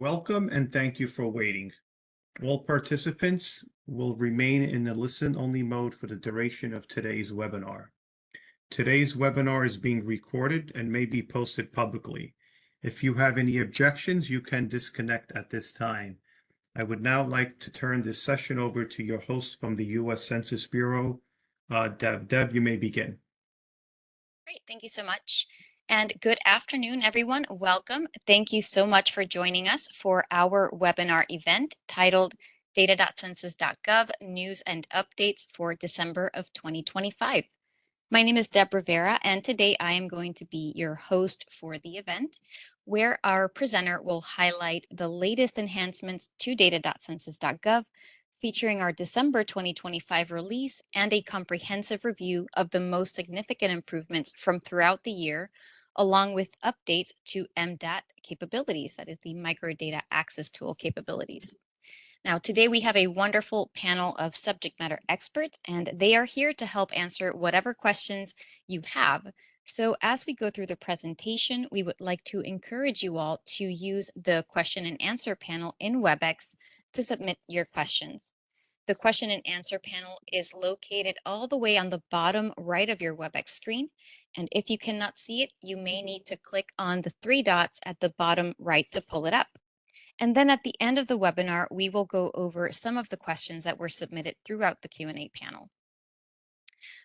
Welcome and thank you for waiting. All participants will remain in a listen-only mode for the duration of today's webinar. Today's webinar is being recorded and may be posted publicly. If you have any objections, you can disconnect at this time. I would now like to turn this session over to your host from the U.S. Census Bureau, Deb. Deb, you may begin. Great, thank you so much. And good afternoon, everyone. Welcome. Thank you so much for joining us for our webinar event titled data.census.gov News and Updates for December of 2025. My name is Deb Rivera, and today I am going to be your host for the event, where our presenter will highlight the latest enhancements to data.census.gov, featuring our December 2025 release and a comprehensive review of the most significant improvements from throughout the year, along with updates to MDAT capabilities, that is the microdata access tool capabilities. Now, today we have a wonderful panel of subject matter experts, and they are here to help answer whatever questions you have. So as we go through the presentation, we would like to encourage you all to use the question and answer panel in WebEx to submit your questions. The question and answer panel is located all the way on the bottom right of your WebEx screen. And if you cannot see it, you may need to click on the three dots at the bottom right to pull it up. And then at the end of the webinar, we will go over some of the questions that were submitted throughout the Q&A panel.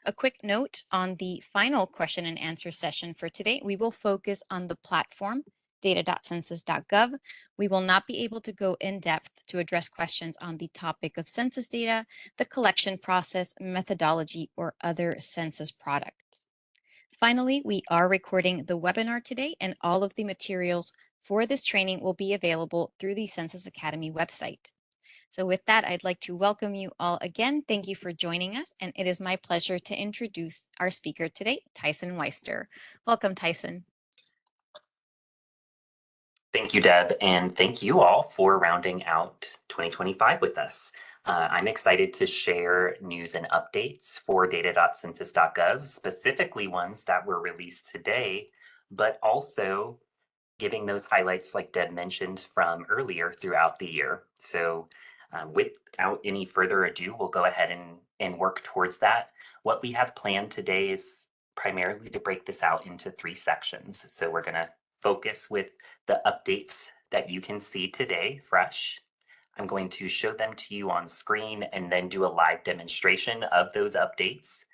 A quick note on the final question and answer session for today, we will focus on the platform, data.census.gov. We will not be able to go in depth to address questions on the topic of census data, the collection process, methodology, or other census products. Finally, we are recording the webinar today, and all of the materials for this training will be available through the Census Academy website. So with that, I'd like to welcome you all again. Thank you for joining us, and it is my pleasure to introduce our speaker today, Tyson Weister. Welcome, Tyson. Thank you, Deb, and thank you all for rounding out 2025 with us. I'm excited to share news and updates for data.census.gov, specifically ones that were released today, but also giving those highlights like Deb mentioned from earlier throughout the year. So without any further ado, we'll go ahead and work towards that. What we have planned today is primarily to break this out into three sections. So we're going to focus with the updates that you can see today, fresh. I'm going to show them to you on screen and then do a live demonstration of those updates.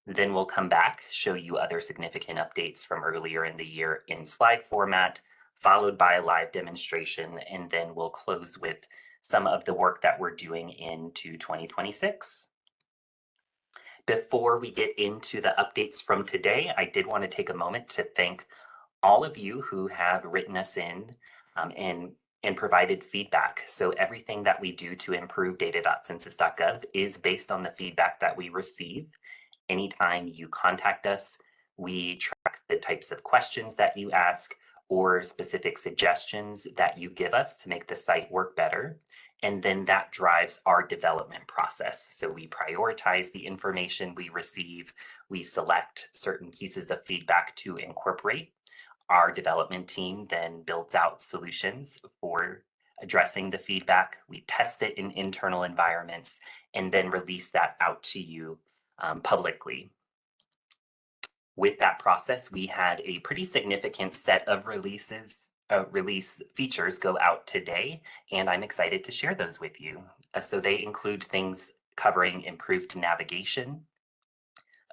Then we'll come back, show you other significant updates from earlier in the year in slide format, followed by a live demonstration, and then we'll close with some of the work that we're doing into 2026. Before we get into the updates from today, I did want to take a moment to thank all of you who have written us in and provided feedback. So everything that we do to improve data.census.gov is based on the feedback that we receive. Anytime you contact us, we track the types of questions that you ask or specific suggestions that you give us to make the site work better. And then that drives our development process. So we prioritize the information we receive. We select certain pieces of feedback to incorporate. Our development team then builds out solutions for addressing the feedback. We test it in internal environments and then release that out to you publicly. With that process, we had a pretty significant set of release features go out today, and I'm excited to share those with you. So they include things covering improved navigation,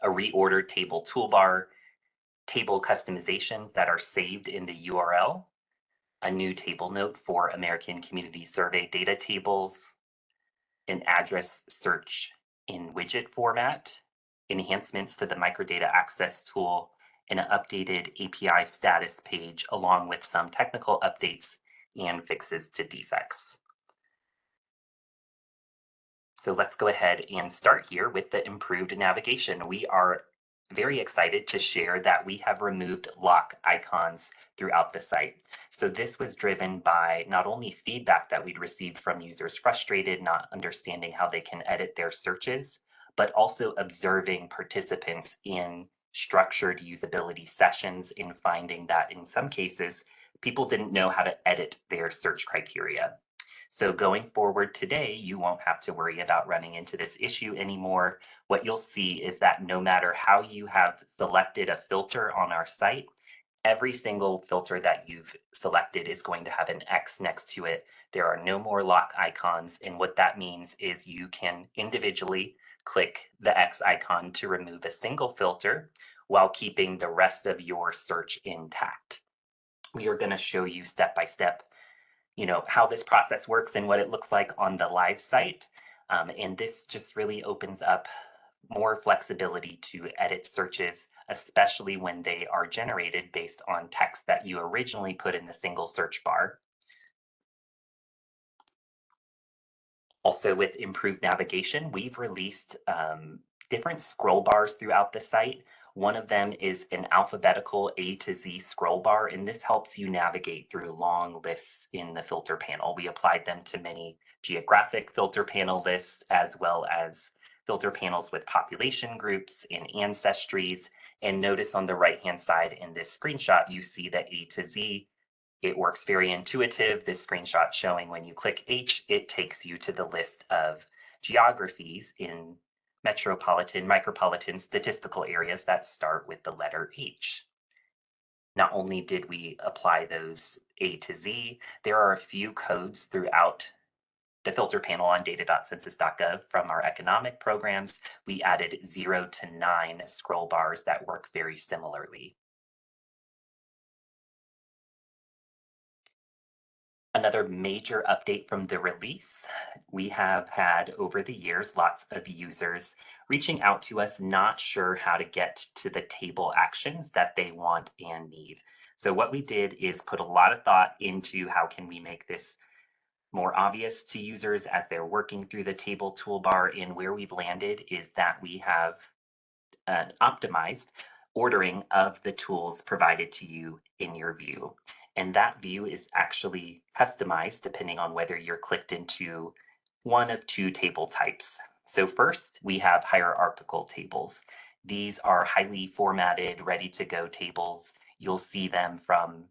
a reordered table toolbar, table customizations that are saved in the URL, a new table note for American Community Survey data tables, an address search in widget format, enhancements to the microdata access tool, and an updated API status page, along with some technical updates and fixes to defects. So let's go ahead and start here with the improved navigation. We are very excited to share that we have removed lock icons throughout the site. So this was driven by not only feedback that we'd received from users frustrated, not understanding how they can edit their searches, but also observing participants in structured usability sessions and finding that in some cases, people didn't know how to edit their search criteria. So going forward today, you won't have to worry about running into this issue anymore. What you'll see is that no matter how you have selected a filter on our site, every single filter that you've selected is going to have an X next to it. There are no more lock icons. And what that means is you can individually click the X icon to remove a single filter while keeping the rest of your search intact. We are going to show you step by step, how this process works and what it looks like on the live site. And this just really opens up more flexibility to edit searches, especially when they are generated based on text that you originally put in the single search bar. Also, with improved navigation, we've released different scroll bars throughout the site. One of them is an alphabetical A to Z scroll bar, and this helps you navigate through long lists in the filter panel. We applied them to many geographic filter panel lists, as well as filter panels with population groups and ancestries. And notice on the right-hand side in this screenshot, you see that A to Z. It works very intuitive. This screenshot showing when you click H, it takes you to the list of geographies in metropolitan, micropolitan statistical areas that start with the letter H. Not only did we apply those A to Z, there are a few codes throughout the filter panel on data.census.gov from our economic programs. We added 0 to 9 scroll bars that work very similarly. Another major update from the release, we have had over the years lots of users reaching out to us not sure how to get to the table actions that they want and need. So what we did is put a lot of thought into how can we make this more obvious to users as they're working through the table toolbar. And where we've landed is that we have optimized ordering of the tools provided to you in your view. And that view is actually customized depending on whether you're clicked into one of two table types. So first, we have hierarchical tables. These are highly formatted, ready to go tables. You'll see them from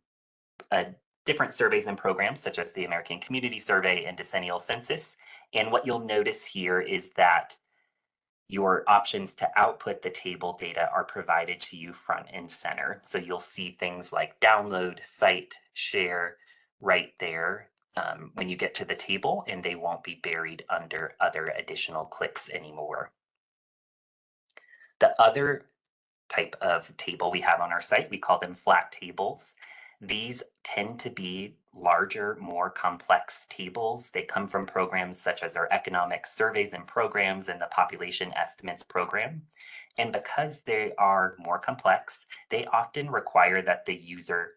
different surveys and programs such as the American Community Survey and Decennial Census. And what you'll notice here is that your options to output the table data are provided to you front and center. So you'll see things like download, cite, share right there when you get to the table, and they won't be buried under other additional clicks anymore. The other type of table we have on our site, we call them flat tables. These tend to be larger, more complex tables. They come from programs such as our economic surveys and programs and the population estimates program. And because they are more complex, they often require that the user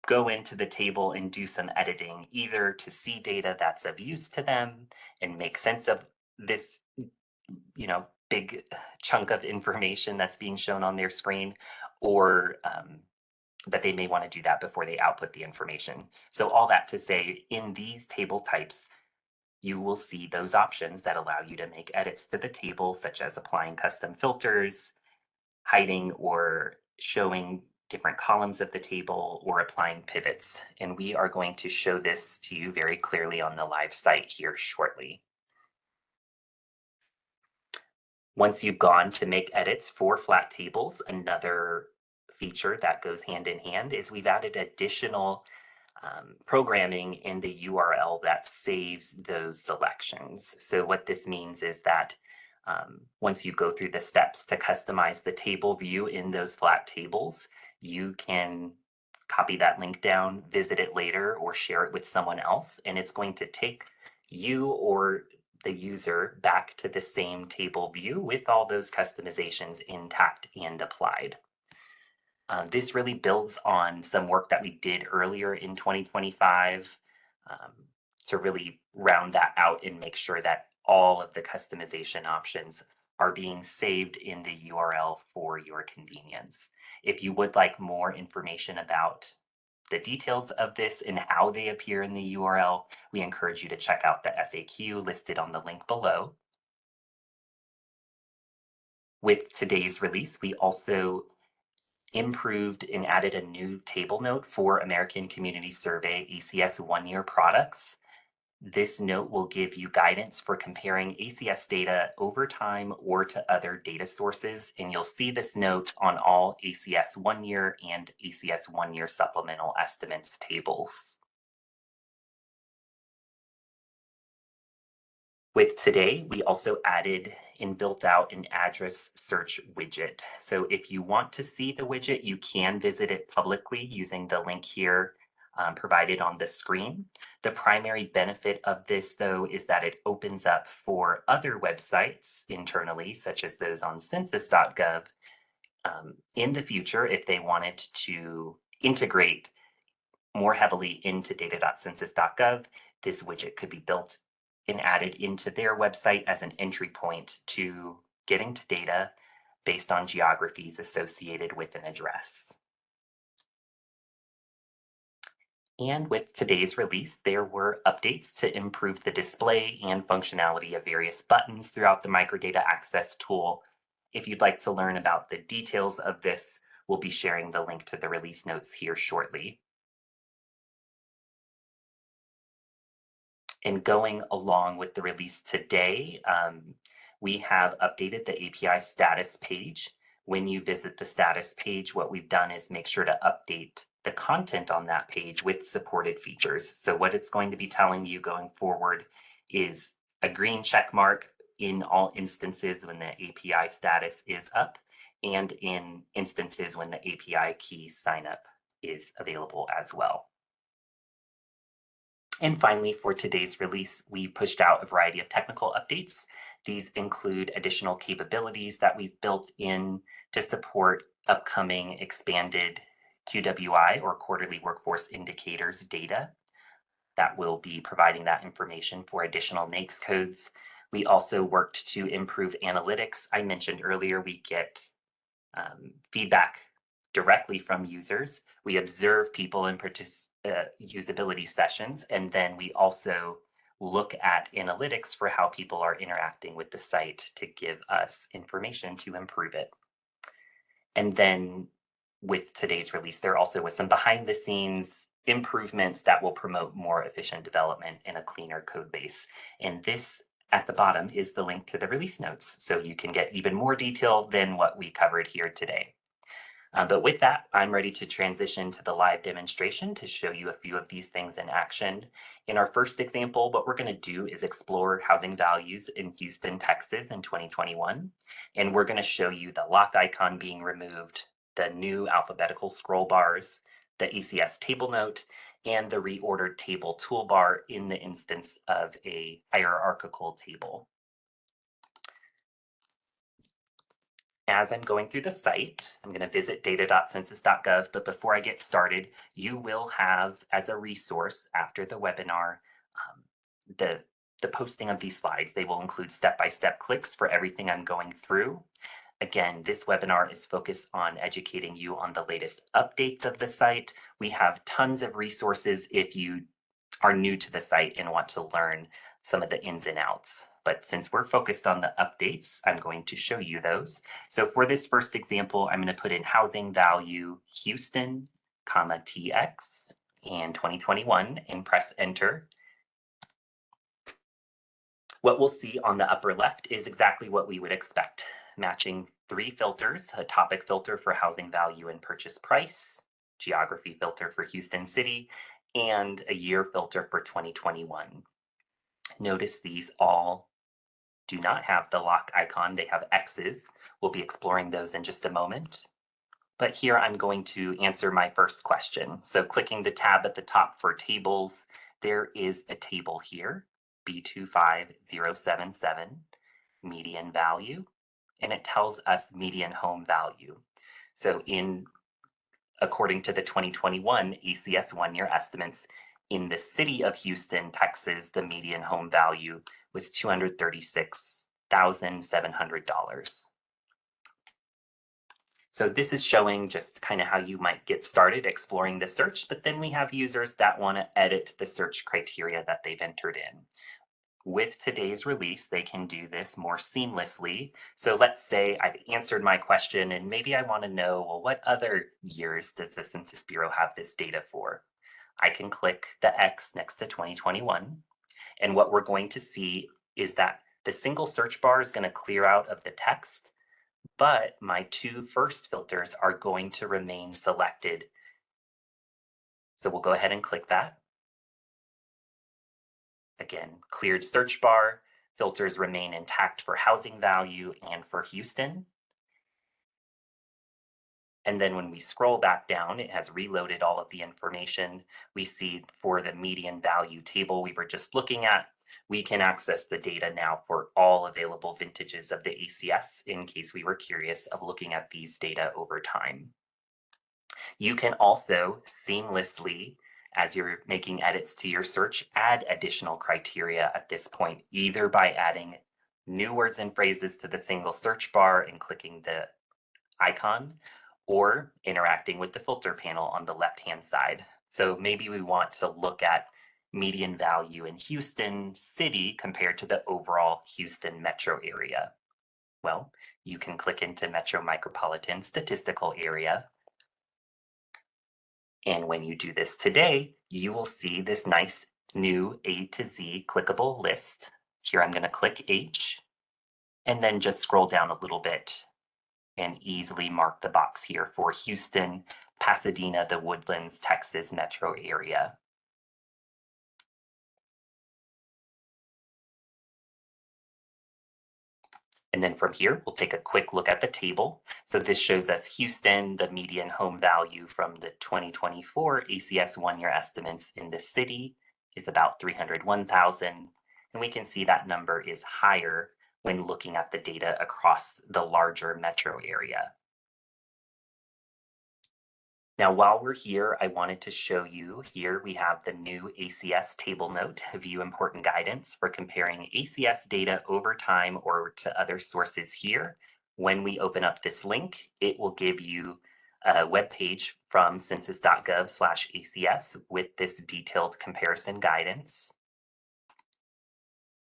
go into the table and do some editing, either to see data that's of use to them and make sense of this, big chunk of information that's being shown on their screen, or that they may want to do that before they output the information. So all that to say, in these table types, you will see those options that allow you to make edits to the table, such as applying custom filters, hiding or showing different columns of the table, or applying pivots. And we are going to show this to you very clearly on the live site here shortly. Once you've gone to make edits for flat tables, another feature that goes hand in hand is we've added additional programming in the URL that saves those selections. So what this means is that once you go through the steps to customize the table view in those flat tables, you can copy that link down, visit it later, or share it with someone else, and it's going to take you or the user back to the same table view with all those customizations intact and applied. This really builds on some work that we did earlier in 2025 to really round that out and make sure that all of the customization options are being saved in the URL for your convenience. If you would like more information about the details of this and how they appear in the URL, we encourage you to check out the FAQ listed on the link below. With today's release, we also improved and added a new table note for American Community Survey ACS one-year products. This note will give you guidance for comparing ACS data over time or to other data sources, and you'll see this note on all ACS one-year and ACS one-year supplemental estimates tables. With today, we also added and built out an address search widget. So if you want to see the widget, you can visit it publicly using the link here provided on the screen. The primary benefit of this, though, is that it opens up for other websites internally, such as those on census.gov, in the future if they wanted to integrate more heavily into data.census.gov. This widget could be built and added into their website as an entry point to getting to data based on geographies associated with an address. And with today's release, there were updates to improve the display and functionality of various buttons throughout the microdata access tool. If you'd like to learn about the details of this, we'll be sharing the link to the release notes here shortly. And going along with the release today, we have updated the API status page. When you visit the status page, what we've done is make sure to update the content on that page with supported features. So what it's going to be telling you going forward is a green check mark in all instances when the API status is up, and in instances when the API key sign up is available as well. And finally, for today's release, we pushed out a variety of technical updates. These include additional capabilities that we've built in to support upcoming expanded QWI, or quarterly workforce indicators, data that will be providing that information for additional NAICS codes. We also worked to improve analytics. I mentioned earlier we get feedback directly from users. We observe people in usability sessions, and then we also look at analytics for how people are interacting with the site to give us information to improve it. And then with today's release, there also was some behind the scenes improvements that will promote more efficient development in a cleaner code base. And this at the bottom is the link to the release notes, so you can get even more detail than what we covered here today. But with that, I'm ready to transition to the live demonstration to show you a few of these things in action. In our first example, what we're going to do is explore housing values in Houston, Texas in 2021. And we're going to show you the lock icon being removed, the new alphabetical scroll bars, the ACS table note, and the reordered table toolbar in the instance of a hierarchical table. As I'm going through the site, I'm going to visit data.census.gov, but before I get started, you will have as a resource after the webinar, the posting of these slides. They will include step-by-step clicks for everything I'm going through. Again, this webinar is focused on educating you on the latest updates of the site. We have tons of resources if you are new to the site and want to learn some of the ins and outs. But since we're focused on the updates, I'm going to show you those. So for this first example, I'm going to put in housing value Houston, comma TX, and 2021, and press enter. What we'll see on the upper left is exactly what we would expect, matching 3 filters: a topic filter for housing value and purchase price, geography filter for Houston City, and a year filter for 2021. Notice these all do not have the lock icon, they have X's. We'll be exploring those in just a moment. But here I'm going to answer my first question. So clicking the tab at the top for tables, there is a table here, B25077, median value, and it tells us median home value. So according to the 2021 ACS one-year estimates, in the city of Houston, Texas, the median home value was $236,700. So this is showing just kind of how you might get started exploring the search, but then we have users that want to edit the search criteria that they've entered in. with today's release, they can do this more seamlessly. So let's say I've answered my question and maybe I want to know, well, what other years does the Census Bureau have this data for? I can click the X next to 2021. And what we're going to see is that the single search bar is going to clear out of the text, but my two first filters are going to remain selected. So we'll go ahead and click that. Again, cleared search bar, filters remain intact for housing value and for Houston. And then when we scroll back down, it has reloaded all of the information. We see for the median value table we were just looking at, we can access the data now for all available vintages of the ACS in case we were curious of looking at these data over time. You can also seamlessly, as you're making edits to your search, add additional criteria at this point, either by adding new words and phrases to the single search bar and clicking the icon, or interacting with the filter panel on the left-hand side. So maybe we want to look at median value in Houston City compared to the overall Houston metro area. Well, you can click into Metro Micropolitan Statistical Area. And when you do this today, you will see this nice new A to Z clickable list. Here I'm going to click H and then just scroll down a little bit and easily mark the box here for Houston, Pasadena, the Woodlands, Texas metro area. And then from here, we'll take a quick look at the table. So this shows us Houston, the median home value from the 2024 ACS one-year estimates in the city is about 301,000. And we can see that number is higher when looking at the data across the larger metro area. Now, while we're here, I wanted to show you here we have the new ACS table note, view important guidance for comparing ACS data over time or to other sources here. When we open up this link, it will give you a web page from census.gov/ACS with this detailed comparison guidance.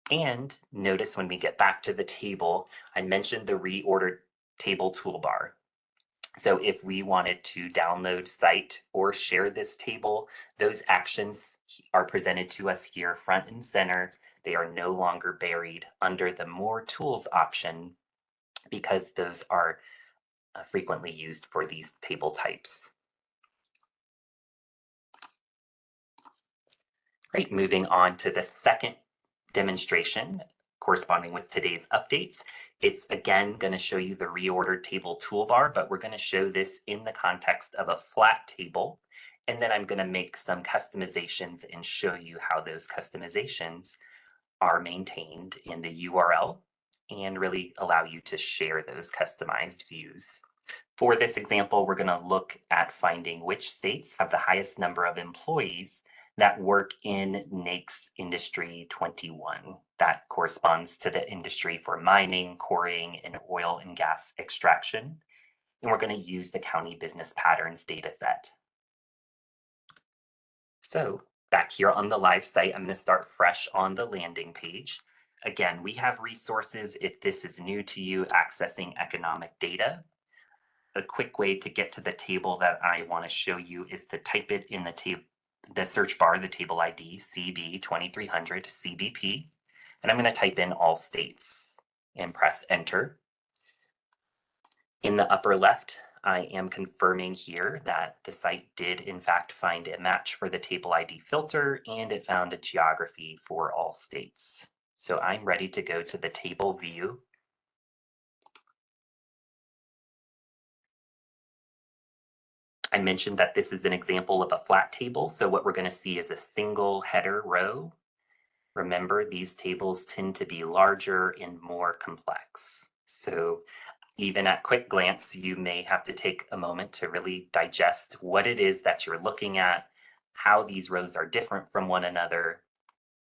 And notice when we get back to the table, I mentioned the reordered table toolbar. So if we wanted to download, cite, or share this table, those actions are presented to us here front and center. They are no longer buried under the More Tools option because those are frequently used for these table types. Great, moving on to the second demonstration corresponding with today's updates. It's again going to show you the reordered table toolbar, but we're going to show this in the context of a flat table. And then I'm going to make some customizations and show you how those customizations are maintained in the URL and really allow you to share those customized views. For this example, we're going to look at finding which states have the highest number of employees that work in NAICS Industry 21. That corresponds to the industry for mining, quarrying, and oil and gas extraction. And we're going to use the County Business Patterns dataset. So back here on the live site, I'm going to start fresh on the landing page. Again, we have resources if this is new to you, accessing economic data. A quick way to get to the table that I want to show you is to type it in the search bar, the table ID, CB 2300 CBP, and I'm going to type in all states and press enter. In the upper left, I am confirming here that the site did in fact find a match for the table ID filter and it found a geography for all states. So I'm ready to go to the table view. I mentioned that this is an example of a flat table. So what we're going to see is a single header row. Remember, these tables tend to be larger and more complex. So even at quick glance, you may have to take a moment to really digest what it is that you're looking at, how these rows are different from one another.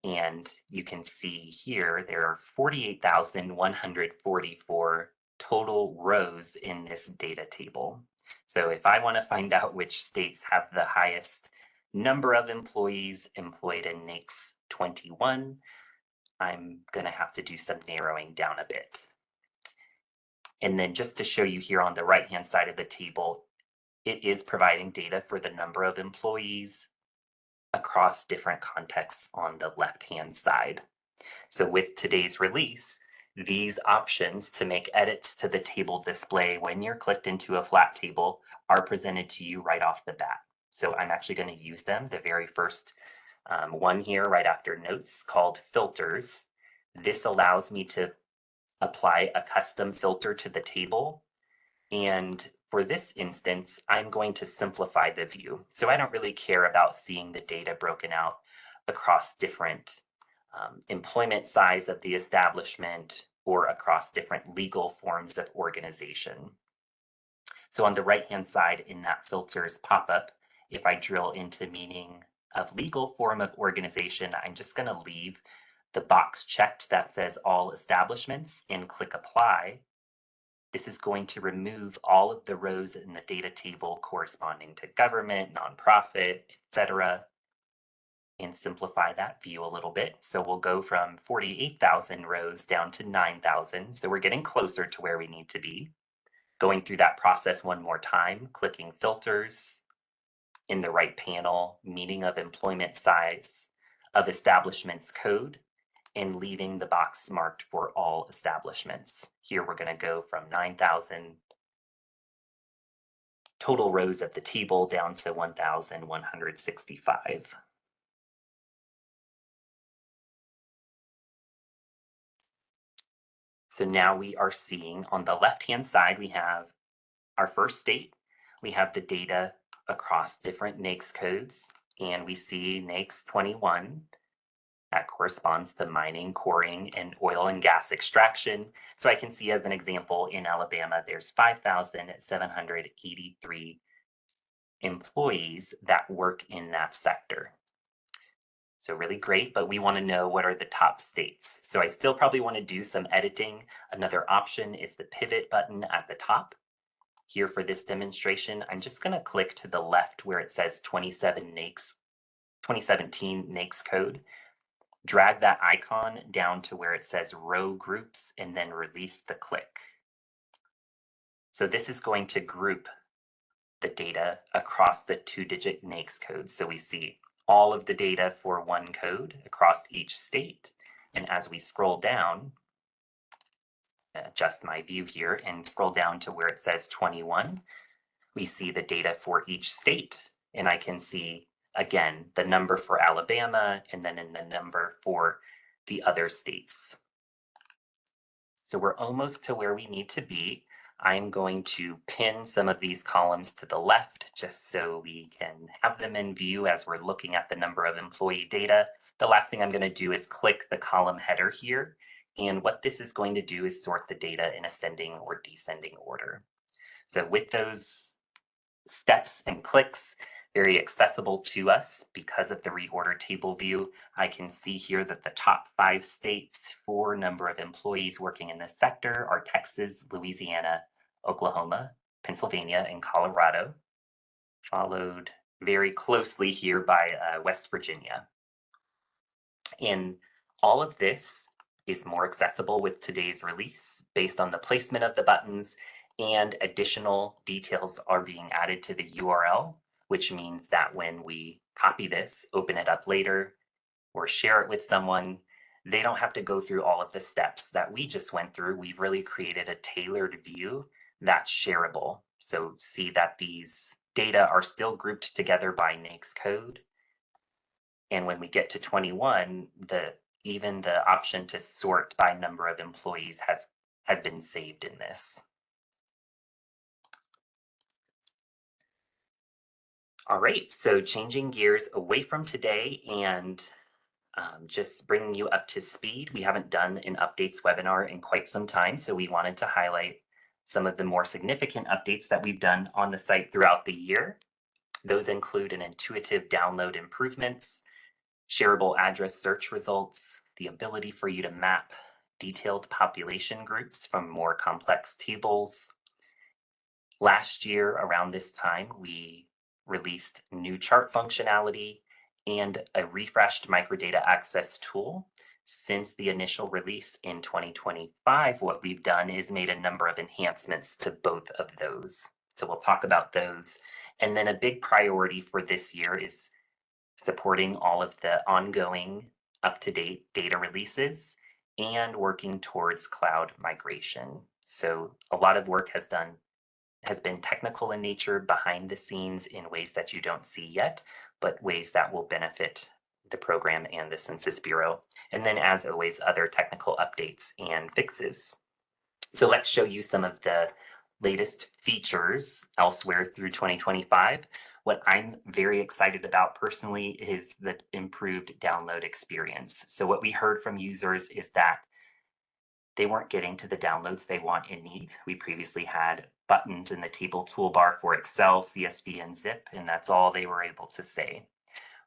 And you can see here, there are 48,144 total rows in this data table. So if I want to find out which states have the highest number of employees employed in NAICS 21, I'm going to have to do some narrowing down a bit. And then just to show you here on the right-hand side of the table, it is providing data for the number of employees across different contexts on the left-hand side. So with today's release, these options to make edits to the table display when you're clicked into a flat table are presented to you right off the bat. So I'm actually going to use them. The very first one here right after notes called filters. This allows me to apply a custom filter to the table. And for this instance, I'm going to simplify the view. So I don't really care about seeing the data broken out across different employment size of the establishment or across different legal forms of organization. So on the right-hand side in that filters pop-up, if I drill into meaning of legal form of organization, I'm just going to leave the box checked that says all establishments and click apply. This is going to remove all of the rows in the data table corresponding to government, nonprofit, etc., and simplify that view a little bit. So we'll go from 48,000 rows down to 9,000. So we're getting closer to where we need to be. Going through that process one more time, clicking filters in the right panel, meaning of employment size of establishments code, and leaving the box marked for all establishments. Here we're going to go from 9,000 total rows at the table down to 1,165. So now we are seeing on the left-hand side, we have our first state. We have the data across different NAICS codes, and we see NAICS 21. That corresponds to mining, quarrying, and oil and gas extraction. So I can see as an example in Alabama, there's 5,783 employees that work in that sector. So really great, but we want to know what are the top states. So I still probably want to do some editing. Another option is the pivot button at the top. Here for this demonstration, I'm just going to click to the left where it says 2017 NAICS code. Drag that icon down to where it says row groups and then release the click. So this is going to group the data across the 2-digit NAICS code. So we see all of the data for one code across each state. And as we scroll down, adjust my view here and scroll down to where it says 21, we see the data for each state. And I can see, again, the number for Alabama and then in the number for the other states. So we're almost to where we need to be. I'm going to pin some of these columns to the left just so we can have them in view as we're looking at the number of employee data. The last thing I'm going to do is click the column header here. And what this is going to do is sort the data in ascending or descending order. So with those steps and clicks, very accessible to us because of the reorder table view, I can see here that the top 5 states for number of employees working in this sector are Texas, Louisiana, Oklahoma, Pennsylvania, and Colorado, followed very closely here by West Virginia. And all of this is more accessible with today's release based on the placement of the buttons, and additional details are being added to the URL, which means that when we copy this, open it up later, or share it with someone, they don't have to go through all of the steps that we just went through. We've really created a tailored view that's shareable. So see that these data are still grouped together by NAICS code. And when we get to 21, even the option to sort by number of employees has been saved in this. All right, so changing gears away from today and just bringing you up to speed. We haven't done an updates webinar in quite some time, so we wanted to highlight some of the more significant updates that we've done on the site throughout the year. Those include an intuitive download improvements, shareable address search results, the ability for you to map detailed population groups from more complex tables. Last year, around this time, we released new chart functionality and a refreshed microdata access tool. Since the initial release in 2025, what we've done is made a number of enhancements to both of those. So we'll talk about those. And then a big priority for this year is supporting all of the ongoing up-to-date data releases and working towards cloud migration. So a lot of work has been technical in nature behind the scenes in ways that you don't see yet, but ways that will benefit the program and the Census Bureau. And then, as always, other technical updates and fixes. So let's show you some of the latest features elsewhere through 2025. What I'm very excited about personally is the improved download experience. So what we heard from users is that they weren't getting to the downloads they want and need. We previously had buttons in the table toolbar for Excel, CSV, and Zip, and that's all they were able to say.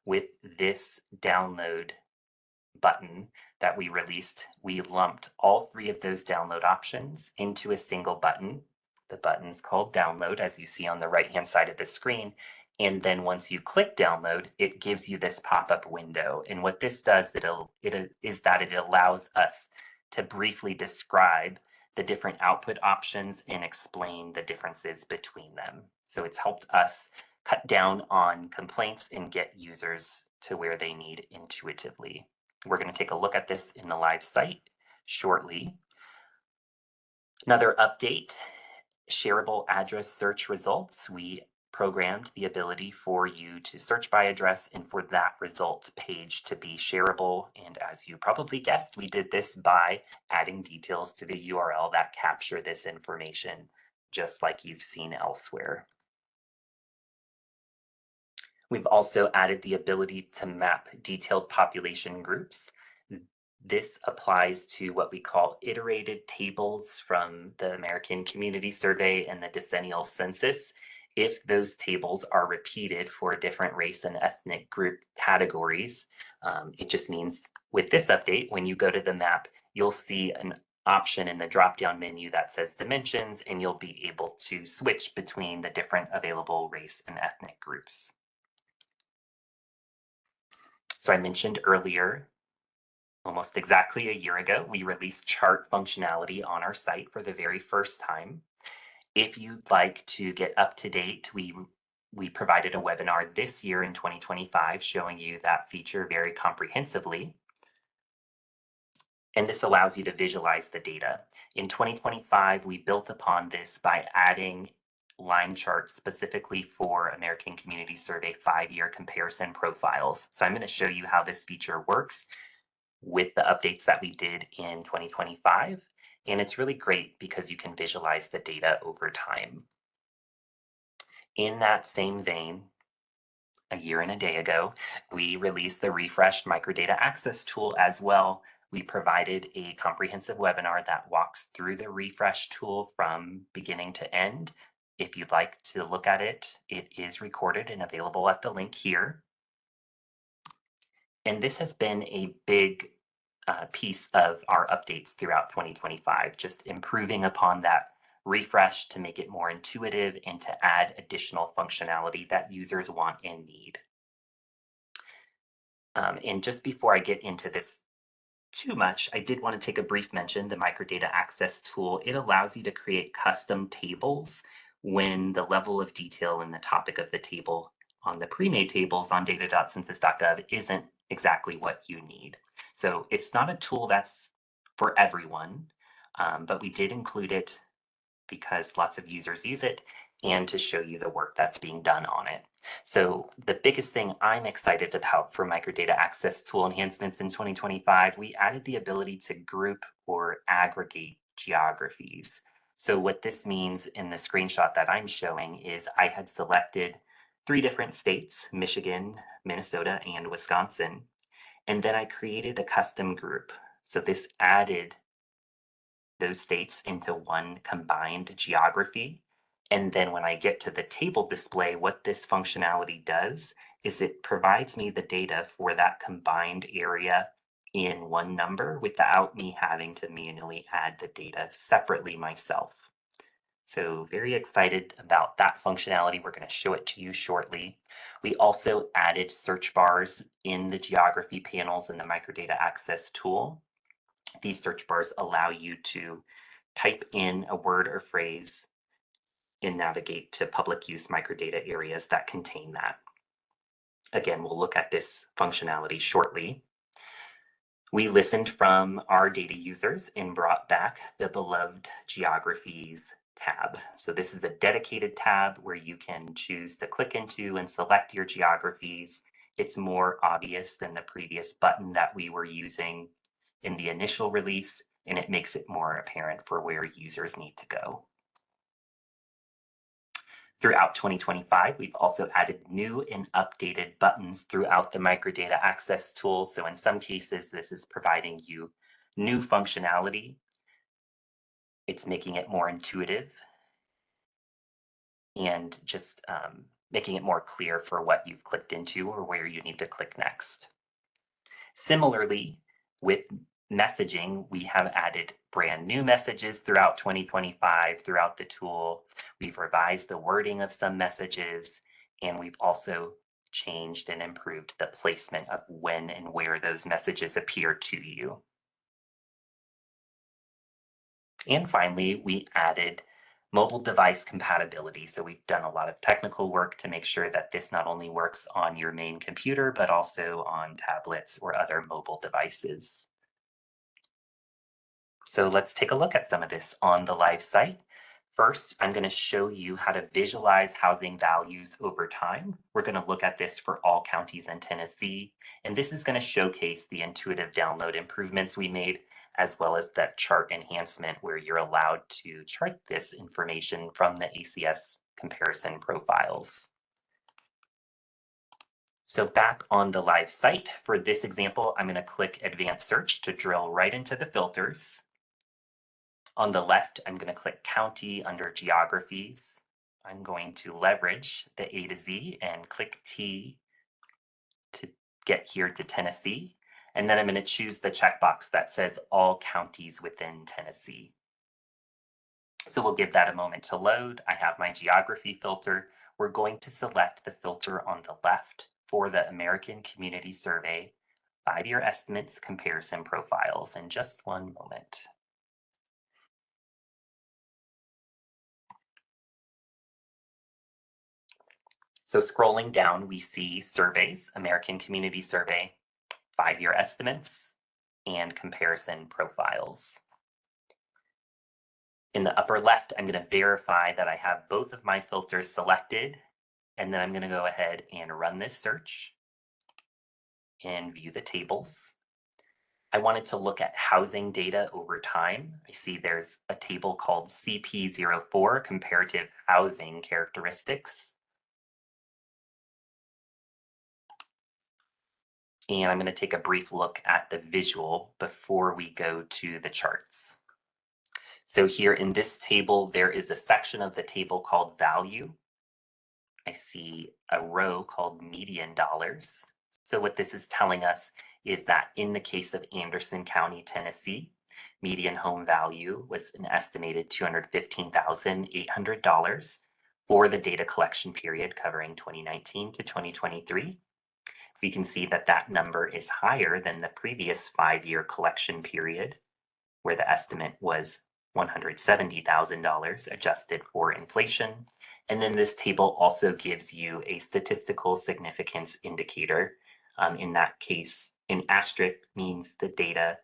With this download button that we released, we lumped all three of those download options into a single button. The button's called Download, as you see on the right-hand side of the screen. And then once you click Download, it gives you this pop-up window. And what this does is that it allows us to briefly describe the different output options and explain the differences between them. So it's helped us cut down on complaints and get users to where they need intuitively. We're going to take a look at this in the live site shortly. Another update, shareable address search results. We programmed the ability for you to search by address and for that result page to be shareable. And as you probably guessed, we did this by adding details to the URL that capture this information, just like you've seen elsewhere. We've also added the ability to map detailed population groups. This applies to what we call iterated tables from the American Community Survey and the decennial census. If those tables are repeated for different race and ethnic group categories, it just means with this update, when you go to the map, you'll see an option in the drop-down menu that says dimensions, and you'll be able to switch between the different available race and ethnic groups. So I mentioned earlier, almost exactly a year ago, we released chart functionality on our site for the very first time. If you'd like to get up to date, we provided a webinar this year in 2025 showing you that feature very comprehensively. And this allows you to visualize the data. In 2025, we built upon this by adding line charts specifically for American Community Survey 5-year comparison profiles. So I'm going to show you how this feature works with the updates that we did in 2025. And it's really great because you can visualize the data over time. In that same vein, a year and a day ago, we released the refreshed microdata access tool as well. We provided a comprehensive webinar that walks through the refresh tool from beginning to end. If you'd like to look at it, it is recorded and available at the link here. And this has been a big piece of our updates throughout 2025, just improving upon that refresh to make it more intuitive and to add additional functionality that users want and need. And just before I get into this too much, I did want to take a brief mention, the microdata access tool. It allows you to create custom tables when the level of detail in the topic of the table on the pre-made tables on data.census.gov isn't exactly what you need. So it's not a tool that's for everyone, but we did include it because lots of users use it and to show you the work that's being done on it. So the biggest thing I'm excited about for microdata access tool enhancements in 2025, we added the ability to group or aggregate geographies. So what this means in the screenshot that I'm showing is I had selected 3 different states, Michigan, Minnesota, and Wisconsin. And then I created a custom group. So this added those states into one combined geography. And then when I get to the table display, what this functionality does is it provides me the data for that combined area in one number without me having to manually add the data separately myself. So very excited about that functionality. We're going to show it to you shortly. We also added search bars in the geography panels in the microdata access tool. These search bars allow you to type in a word or phrase and navigate to public use microdata areas that contain that. Again, we'll look at this functionality shortly. We listened from our data users and brought back the beloved geographies tab. So this is a dedicated tab where you can choose to click into and select your geographies. It's more obvious than the previous button that we were using in the initial release, and it makes it more apparent for where users need to go. Throughout 2025, we've also added new and updated buttons throughout the microdata access tool. So in some cases, this is providing you new functionality. It's making it more intuitive and just making it more clear for what you've clicked into or where you need to click next. Similarly, with messaging, we have added brand new messages throughout 2025 throughout the tool. We've revised the wording of some messages, and we've also changed and improved the placement of when and where those messages appear to you. And finally, we added mobile device compatibility. So we've done a lot of technical work to make sure that this not only works on your main computer, but also on tablets or other mobile devices. So let's take a look at some of this on the live site. First, I'm going to show you how to visualize housing values over time. We're going to look at this for all counties in Tennessee, and this is going to showcase the intuitive download improvements we made, as well as that chart enhancement where you're allowed to chart this information from the ACS comparison profiles. So back on the live site, for this example, I'm going to click Advanced Search to drill right into the filters. On the left, I'm going to click County under Geographies. I'm going to leverage the A to Z and click T to get here to Tennessee. And then I'm going to choose the checkbox that says All Counties within Tennessee. So we'll give that a moment to load. I have my geography filter. We're going to select the filter on the left for the American Community Survey 5-year estimates comparison profiles in just one moment. So scrolling down, we see surveys, American Community Survey, 5-year estimates, and comparison profiles. In the upper left, I'm going to verify that I have both of my filters selected, and then I'm going to go ahead and run this search and view the tables. I wanted to look at housing data over time. I see there's a table called CP04, Comparative Housing Characteristics. And I'm going to take a brief look at the visual before we go to the charts. So here in this table, there is a section of the table called value. I see a row called median dollars. So what this is telling us is that in the case of Anderson County, Tennessee, median home value was an estimated $215,800 for the data collection period covering 2019 to 2023. We can see that that number is higher than the previous 5-year collection period, where the estimate was $170,000 adjusted for inflation. And then this table also gives you a statistical significance indicator. In that case, an asterisk means the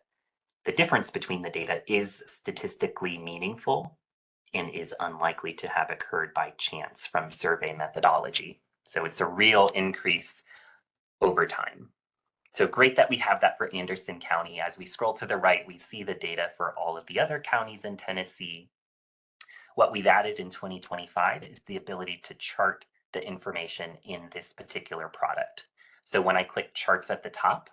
difference between the data is statistically meaningful and is unlikely to have occurred by chance from survey methodology. So it's a real increase over time. So great that we have that for Anderson County. As we scroll to the right, we see the data for all of the other counties in Tennessee. What we've added in 2025 is the ability to chart the information in this particular product. So when I click charts at the top,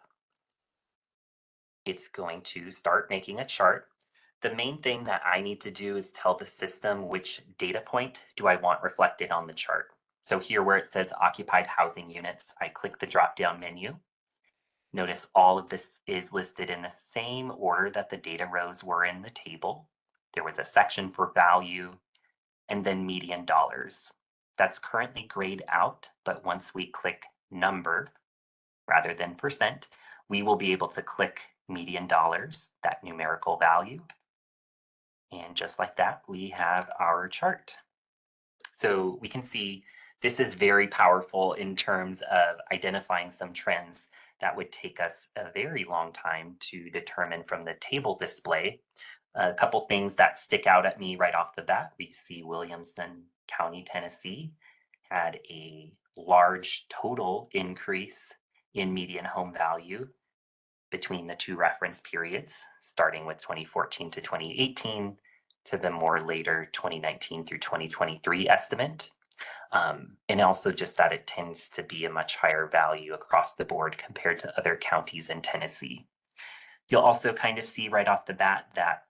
it's going to start making a chart. The main thing that I need to do is tell the system which data point do I want reflected on the chart. So here where it says occupied housing units, I click the drop-down menu. Notice all of this is listed in the same order that the data rows were in the table. There was a section for value and then median dollars. that's currently grayed out, but once we click number rather than percent, we will be able to click median dollars, that numerical value. And just like that, we have our chart. So we can see this is very powerful in terms of identifying some trends that would take us a very long time to determine from the table display. A couple things that stick out at me right off the bat. We see Williamson County, Tennessee had a large total increase in median home value between the two reference periods, starting with 2014 to 2018 to the more later 2019 through 2023 estimate. And also just that it tends to be a much higher value across the board compared to other counties in Tennessee. You'll also kind of see right off the bat that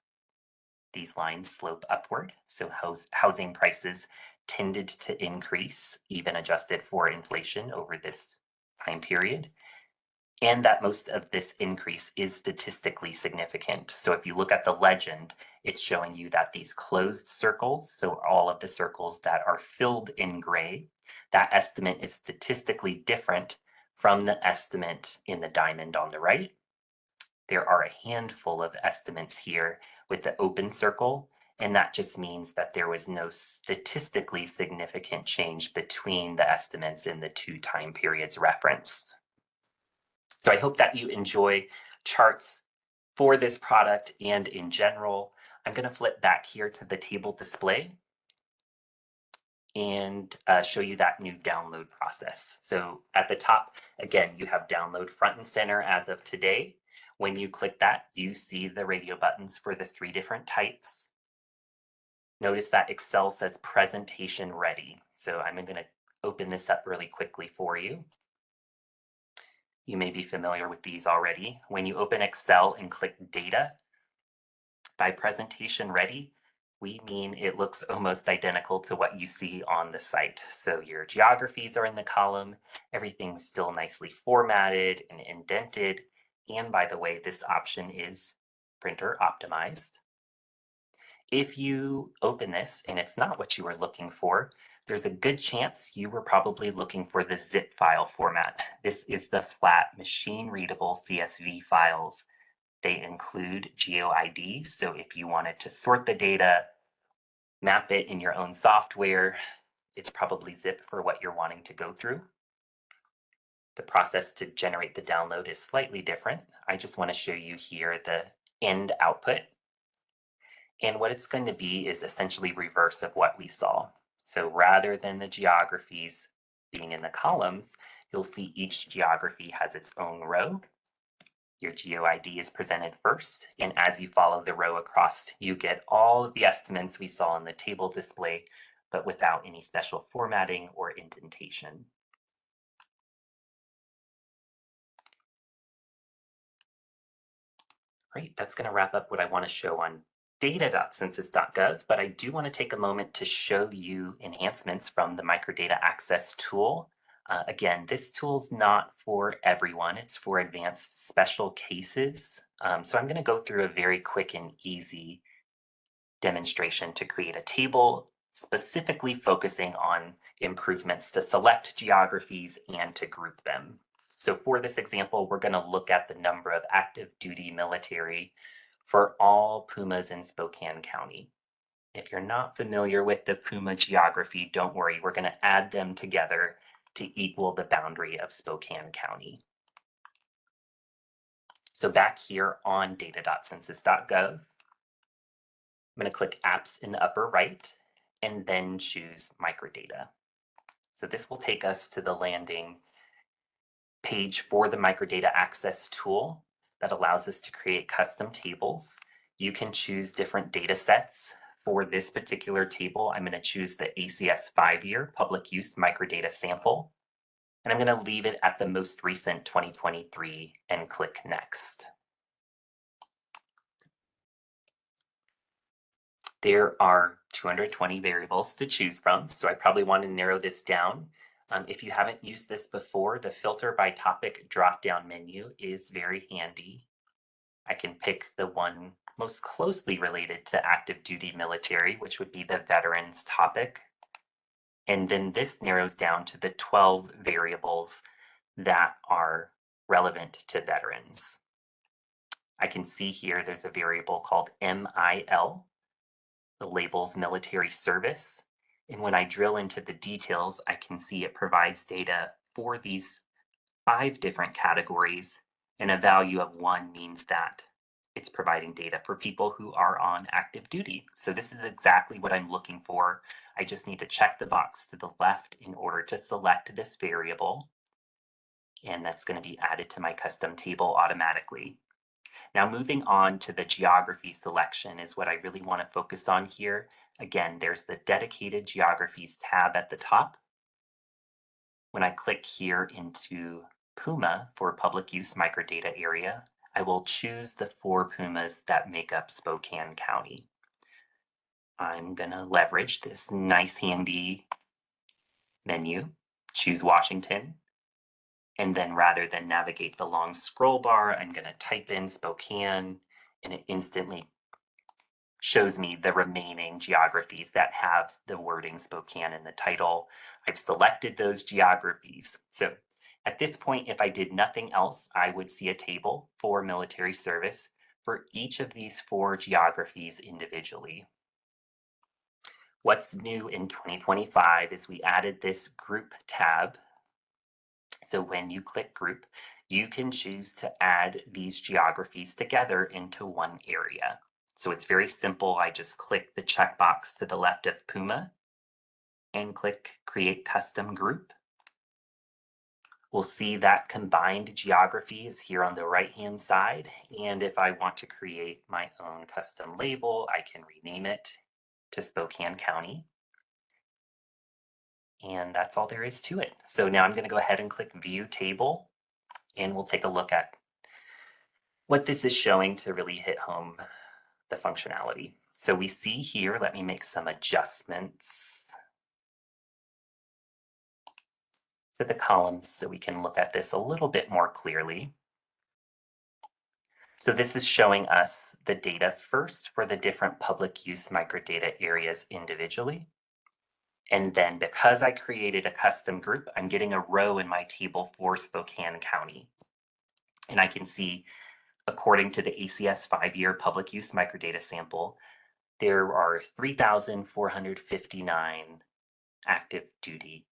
these lines slope upward. So housing prices tended to increase, even adjusted for inflation over this time period. And that most of this increase is statistically significant. So if you look at the legend, it's showing you that these closed circles, so all of the circles that are filled in gray, that estimate is statistically different from the estimate in the diamond on the right. There are a handful of estimates here with the open circle, and that just means that there was no statistically significant change between the estimates in the two time periods referenced. So I hope that you enjoy charts for this product and in general. I'm going to flip back here to the table display and show you that new download process. So at the top, again, you have download front and center as of today. When you click that, you see the radio buttons for the 3 different types. Notice that Excel says presentation ready. So I'm going to open this up really quickly for you. You may be familiar with these already. When you open Excel and click data, by presentation ready, we mean it looks almost identical to what you see on the site. So your geographies are in the column, everything's still nicely formatted and indented. And by the way, this option is printer optimized. If you open this and it's not what you were looking for, there's a good chance you were probably looking for the zip file format. This is the flat machine readable CSV files. They include GeoIDs. So if you wanted to sort the data, map it in your own software, it's probably zip for what you're wanting to go through. The process to generate the download is slightly different. I just want to show you here the end output. And what it's going to be is essentially reverse of what we saw. So rather than the geographies being in the columns, you'll see each geography has its own row. Your GeoID is presented first, and as you follow the row across, you get all of the estimates we saw in the table display, but without any special formatting or indentation. Great, that's going to wrap up what I want to show on data.census.gov, but I do want to take a moment to show you enhancements from the microdata access tool. Again, this tool's not for everyone, it's for advanced special cases. So I'm going to go through a very quick and easy demonstration to create a table, specifically focusing on improvements to select geographies and to group them. So for this example, we're going to look at the number of active duty military for all Pumas in Spokane County. If you're not familiar with the Puma geography, don't worry, we're going to add them together to equal the boundary of Spokane County. So back here on data.census.gov, I'm going to click Apps in the upper right and then choose Microdata. So this will take us to the landing page for the Microdata Access tool that allows us to create custom tables. You can choose different data sets. For this particular table, I'm going to choose the ACS 5-year public use microdata sample. And I'm going to leave it at the most recent 2023 and click Next. There are 220 variables to choose from, so I probably want to narrow this down. If you haven't used this before, the filter by topic drop-down menu is very handy. I can pick the one most closely related to active duty military, which would be the veterans topic. And then this narrows down to the 12 variables that are relevant to veterans. I can see here there's a variable called MIL, the labels military service. And when I drill into the details, I can see it provides data for these 5 different categories, and a value of 1 means that it's providing data for people who are on active duty. So this is exactly what I'm looking for. I just need to check the box to the left in order to select this variable, and that's going to be added to my custom table automatically. Now moving on to the geography selection is what I really want to focus on here. Again, there's the dedicated geographies tab at the top. When I click here into Puma for public use microdata area, I will choose the 4 Pumas that make up Spokane County. I'm gonna leverage this nice handy menu, choose Washington, and then rather than navigate the long scroll bar, I'm gonna type in Spokane, and it instantly shows me the remaining geographies that have the wording Spokane in the title. I've selected those geographies. So at this point, if I did nothing else, I would see a table for military service for each of these 4 geographies individually. What's new in 2025 is we added this group tab. So when you click group, you can choose to add these geographies together into one area. So it's very simple. I just click the checkbox to the left of Puma and click Create Custom Group. We'll see that combined geography is here on the right-hand side. And if I want to create my own custom label, I can rename it to Spokane County. And that's all there is to it. So now I'm going to go ahead and click View Table, and we'll take a look at what this is showing to really hit home the functionality. So we see here, let me make some adjustments to the columns so we can look at this a little bit more clearly. So this is showing us the data first for the different public use microdata areas individually. And then because I created a custom group, I'm getting a row in my table for Spokane County. And I can see, according to the ACS 5-year public use microdata sample, there are 3,459 active duty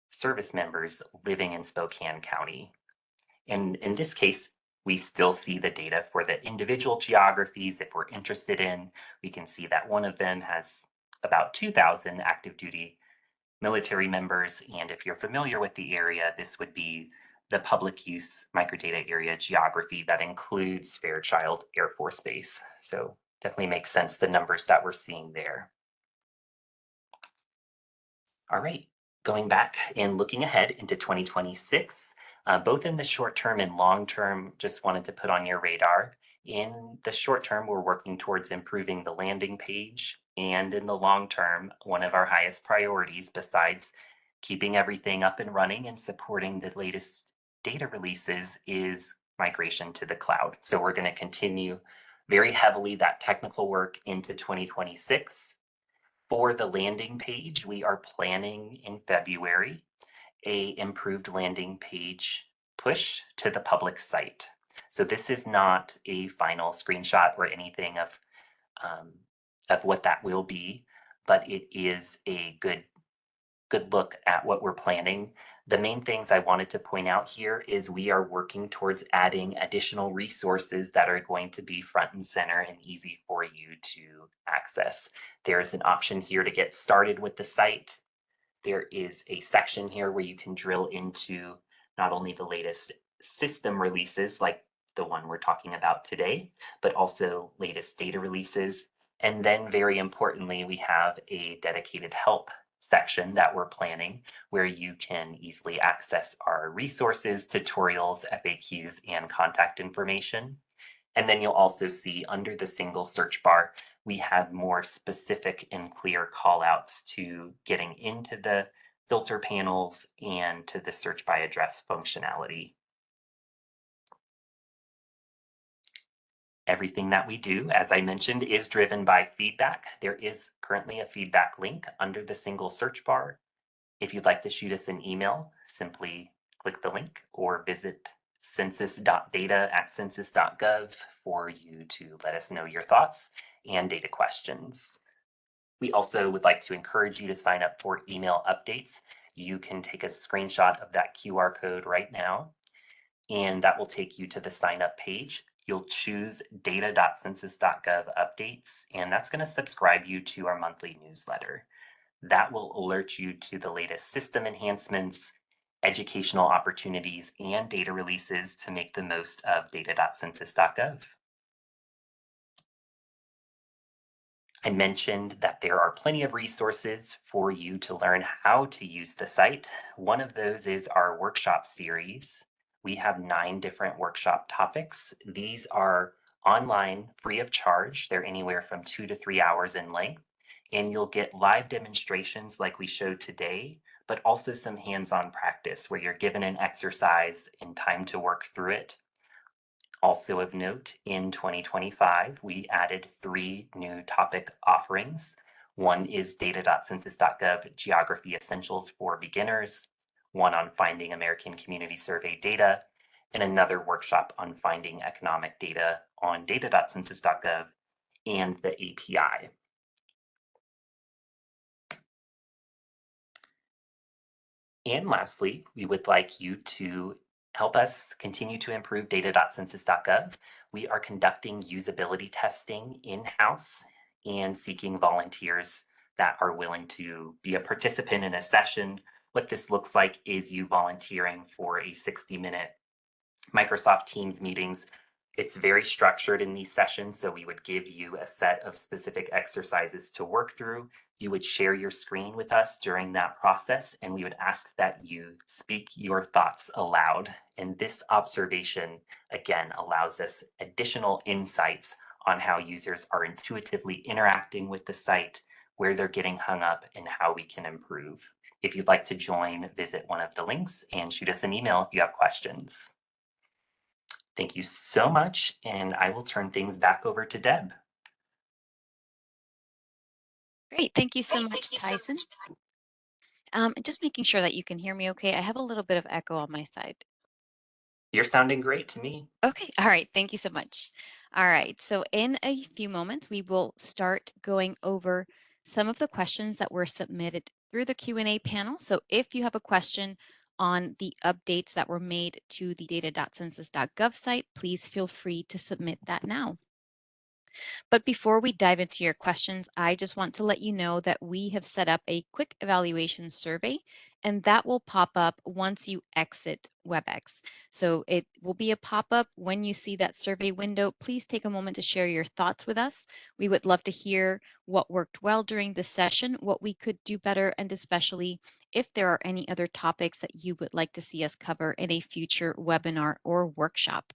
service members living in Spokane County. And in this case, we still see the data for the individual geographies. If we're interested in, we can see that one of them has about 2,000 active duty military members. And if you're familiar with the area, this would be the public use microdata area geography that includes Fairchild Air Force Base. So definitely makes sense, the numbers that we're seeing there. All right, going back and looking ahead into 2026, both in the short term and long term, just wanted to put on your radar. In the short term, we're working towards improving the landing page. And in the long term, one of our highest priorities, besides keeping everything up and running and supporting the latest data releases, is migration to the cloud. So we're going to continue very heavily that technical work into 2026. For the landing page, we are planning in February a improved landing page push to the public site. So this is not a final screenshot or anything of what that will be, but it is a good look at what we're planning. The main things I wanted to point out here is we are working towards adding additional resources that are going to be front and center and easy for you to access. There's an option here to get started with the site. There is a section here where you can drill into not only the latest system releases like the one we're talking about today, but also latest data releases. And then very importantly, we have a dedicated help section that we're planning where you can easily access our resources, tutorials, FAQs, and contact information. And then you'll also see under the single search bar, we have more specific and clear call outs to getting into the filter panels and to the search by address functionality. Everything that we do, as I mentioned, is driven by feedback. There is currently a feedback link under the single search bar. If you'd like to shoot us an email, simply click the link or visit census.data.census.gov for you to let us know your thoughts and data questions. We also would like to encourage you to sign up for email updates. You can take a screenshot of that QR code right now, and that will take you to the sign up page. You'll choose data.census.gov updates, and that's going to subscribe you to our monthly newsletter. That will alert you to the latest system enhancements, educational opportunities, and data releases to make the most of data.census.gov. I mentioned that there are plenty of resources for you to learn how to use the site. One of those is our workshop series. We have 9 different workshop topics. These are online, free of charge. They're anywhere from 2 to 3 hours in length. And you'll get live demonstrations like we showed today, but also some hands-on practice where you're given an exercise and time to work through it. Also of note, in 2025, we added 3 new topic offerings. One is data.census.gov Geography Essentials for Beginners, one on finding American Community Survey data, and another workshop on finding economic data on data.census.gov and the API. And lastly, we would like you to help us continue to improve data.census.gov. We are conducting usability testing in-house and seeking volunteers that are willing to be a participant in a session. What this looks like is you volunteering for a 60-minute Microsoft Teams meetings. It's very structured in these sessions, so we would give you a set of specific exercises to work through. You would share your screen with us during that process, and we would ask that you speak your thoughts aloud. And this observation, again, allows us additional insights on how users are intuitively interacting with the site, where they're getting hung up, and how we can improve. If you'd like to join, visit one of the links and shoot us an email if you have questions. Thank you so much, and I will turn things back over to Deb. Great. Thank you so much, Tyson. Just making sure that you can hear me okay. I have a little bit of echo on my side. You're sounding great to me. Okay. All right. Thank you so much. All right. So in a few moments, we will start going over some of the questions that were submitted through the Q&A panel. So if you have a question on the updates that were made to the data.census.gov site, please feel free to submit that now. But before we dive into your questions, I just want to let you know that we have set up a quick evaluation survey, and that will pop up once you exit WebEx. So it will be a pop-up when you see that survey window. Please take a moment to share your thoughts with us. We would love to hear what worked well during this session, what we could do better, and especially if there are any other topics that you would like to see us cover in a future webinar or workshop.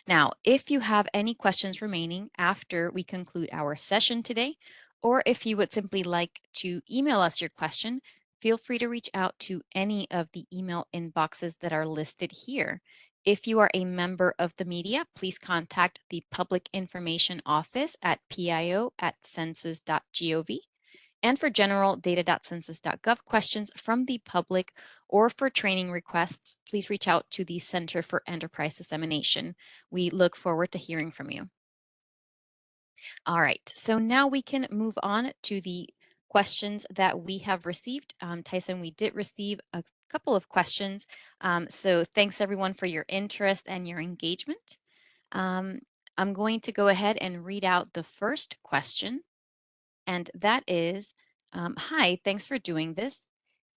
Now, if you have any questions remaining after we conclude our session today, or if you would simply like to email us your question, feel free to reach out to any of the email inboxes that are listed here. If you are a member of the media, please contact the Public Information Office at pio@census.gov. And for general data.census.gov questions from the public or for training requests, please reach out to the Center for Enterprise Dissemination. We look forward to hearing from you. All right, so now we can move on to the questions that we have received. Tyson, we did receive a couple of questions. So thanks everyone for your interest and your engagement. I'm going to go ahead and read out the first question. And that is, hi, thanks for doing this.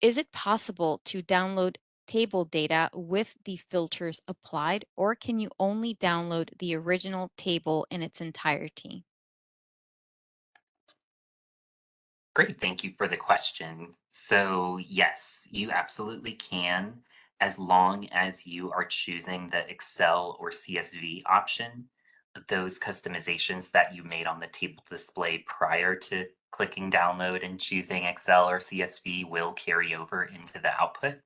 Is it possible to download table data with the filters applied, or can you only download the original table in its entirety? Great, thank you for the question. So yes, you absolutely can, as long as you are choosing the Excel or CSV option. Those customizations that you made on the table display prior to clicking download and choosing Excel or CSV will carry over into the output.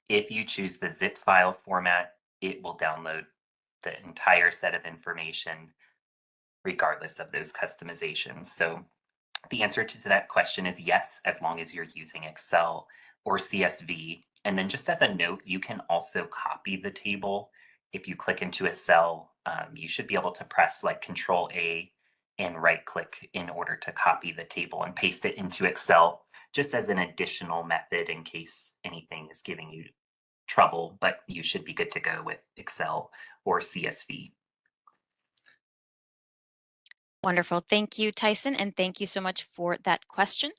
If you choose the zip file format, it will download the entire set of information regardless of those customizations. So The answer to that question is yes, as long as you're using Excel or CSV. And then just as a note, you can also copy the table. If you click into a cell, you should be able to press like Control A and right click in order to copy the table and paste it into Excel, just as an additional method in case anything is giving you trouble, but you should be good to go with Excel or CSV. Wonderful. Thank you, Tyson, and thank you so much for that question.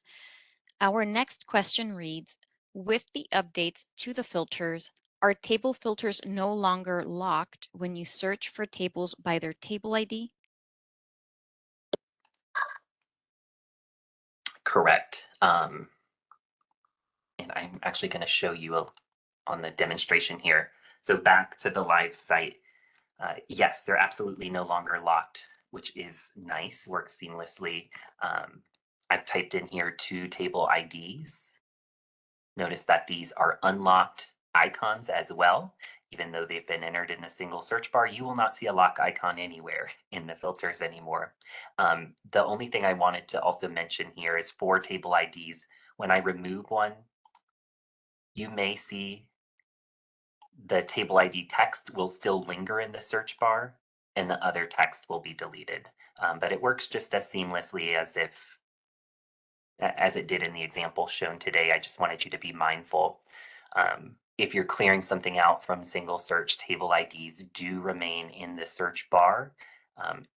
Our next question reads, with the updates to the filters, are table filters no longer locked when you search for tables by their table ID? Correct. And I'm actually going to show you on the demonstration here. So back to the live site. Yes, they're absolutely no longer locked, which is nice, works seamlessly. I've typed in here 2 table IDs. Notice that these are unlocked icons as well. Even though they've been entered in a single search bar, you will not see a lock icon anywhere in the filters anymore. The only thing I wanted to also mention here is for table IDs, when I remove one, you may see the table ID text will still linger in the search bar and the other text will be deleted. But it works just as seamlessly as it did in the example shown today. I just wanted you to be mindful. If you're clearing something out from single search, table IDs do remain in the search bar,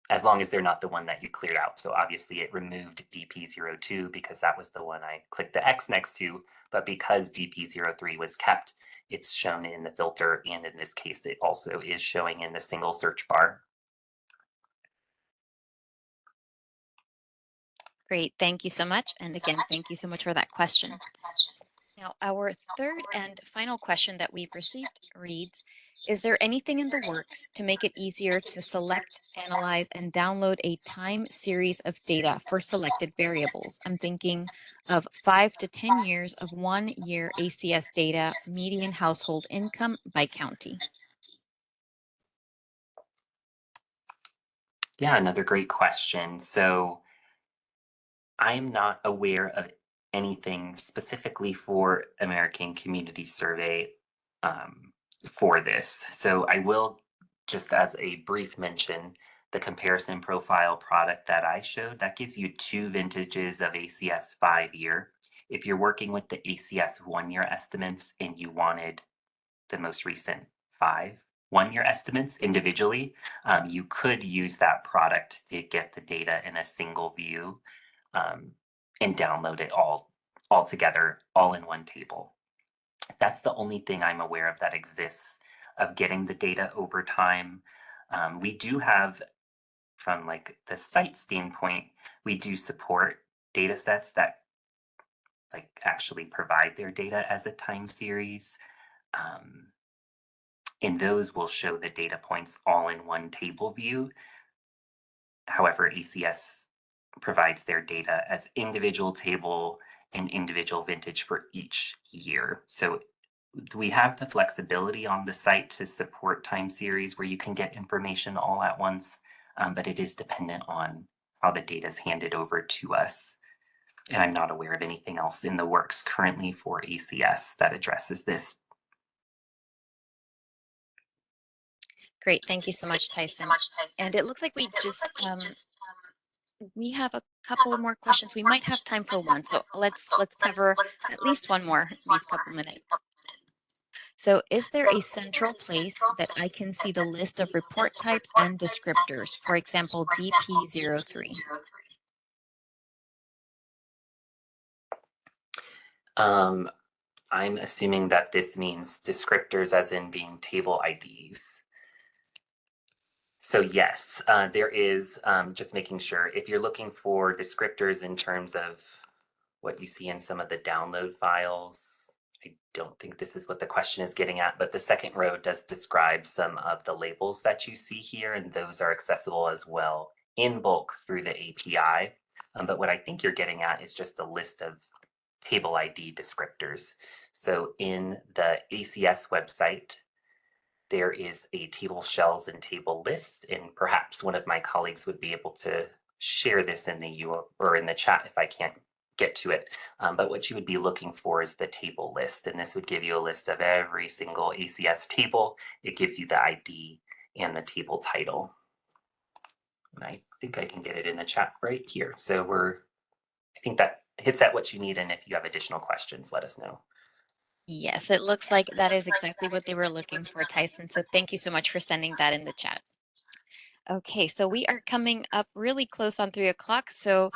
as long as they're not the one that you cleared out. So obviously it removed DP02 because that was the one I clicked the X next to, but because DP03 was kept, it's shown in the filter, and in this case, it also is showing in the single search bar. Great, thank you so much. And again, thank you so much for that question. Now, our third and final question that we've received reads, is there anything in the works to make it easier to select, analyze, and download a time series of data for selected variables? I'm thinking of 5 to 10 years of 1 year ACS data, median household income by county. Yeah, another great question. So I'm not aware of anything specifically for American Community Survey for this. So I will, just as a brief mention, the comparison profile product that I showed, that gives you 2 vintages of ACS 5-year. If you're working with the ACS 1-year estimates and you wanted the most recent 5 1-year estimates individually, you could use that product to get the data in a single view and download it all together, all in one table. That's the only thing I'm aware of that exists of getting the data over time. We do have, from like the site standpoint, we do support data sets that like actually provide their data as a time series. And those will show the data points all in one table view. However, ACS provides their data as individual table and individual vintage for each year. So we have the flexibility on the site to support time series where you can get information all at once, but it is dependent on how the data is handed over to us. And I'm not aware of anything else in the works currently for ACS that addresses this. Great, thank you so much, Tyson. And it looks like we just we have a couple more questions. We might have time for one, so let's cover at least one more these couple minutes. So is there a central place that I can see the list of report types and descriptors, for example, DP03? I'm assuming that this means descriptors as in being table IDs. So yes, there is, just making sure, if you're looking for descriptors in terms of what you see in some of the download files, I don't think this is what the question is getting at, but the second row does describe some of the labels that you see here, and those are accessible as well in bulk through the API. But what I think you're getting at is just a list of table ID descriptors. So in the ACS website, there is a table shells and table list, and perhaps one of my colleagues would be able to share this in the or in the chat if I can't get to it. But what you would be looking for is the table list, and this would give you a list of every single ACS table. It gives you the ID and the table title. And I think I can get it in the chat right here. So I think that hits at what you need, and if you have additional questions, let us know. Yes, it looks like that is exactly what they were looking for, Tyson. So thank you so much for sending that in the chat. Okay, so we are coming up really close on 3 o'clock. So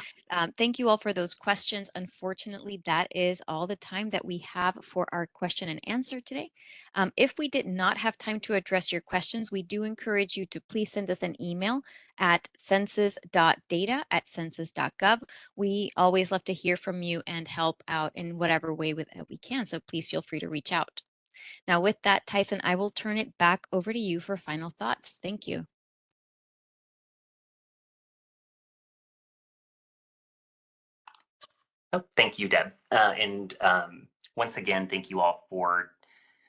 thank you all for those questions. Unfortunately, that is all the time that we have for our question and answer today. If we did not have time to address your questions, we do encourage you to please send us an email at census.data@census.gov. We always love to hear from you and help out in whatever way that we can. So please feel free to reach out. Now, with that, Tyson, I will turn it back over to you for final thoughts. Thank you. Oh, thank you, Deb. Once again, thank you all for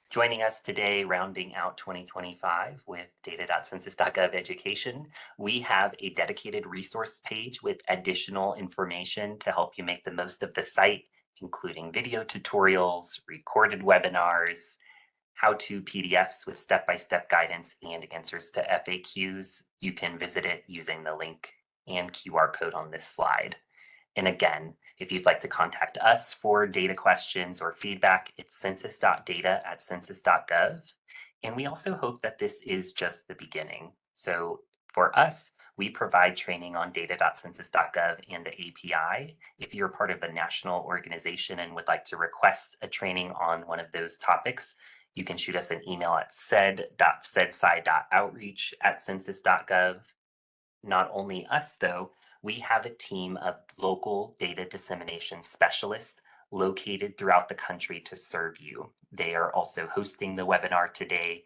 joining us today, rounding out 2025 with data.census.gov education. We have a dedicated resource page with additional information to help you make the most of the site, including video tutorials, recorded webinars, how-to PDFs with step-by-step guidance and answers to FAQs. You can visit it using the link and QR code on this slide. And again, if you'd like to contact us for data questions or feedback, it's census.data@census.gov. And we also hope that this is just the beginning. So for us, we provide training on data.census.gov and the API. If you're part of a national organization and would like to request a training on one of those topics, you can shoot us an email at sed.cedsci.outreach@census.gov. Not only us, though, we have a team of local data dissemination specialists located throughout the country to serve you. They are also hosting the webinar today.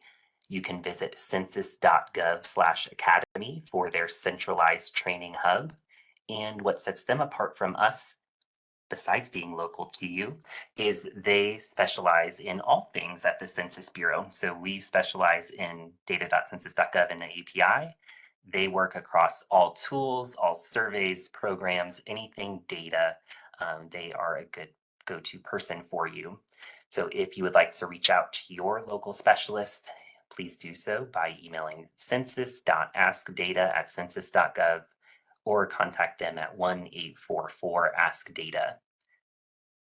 You can visit census.gov/academy for their centralized training hub. And what sets them apart from us, besides being local to you, is they specialize in all things at the Census Bureau. So we specialize in data.census.gov and the API. They work across all tools, all surveys, programs, anything data. They are a good go-to person for you. So if you would like to reach out to your local specialist, please do so by emailing census.askdata@census.gov or contact them at 1-844-ASK-DATA.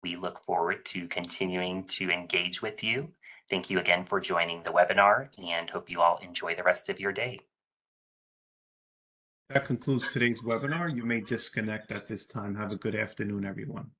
We look forward to continuing to engage with you. Thank you again for joining the webinar and hope you all enjoy the rest of your day. That concludes today's webinar. You may disconnect at this time. Have a good afternoon, everyone.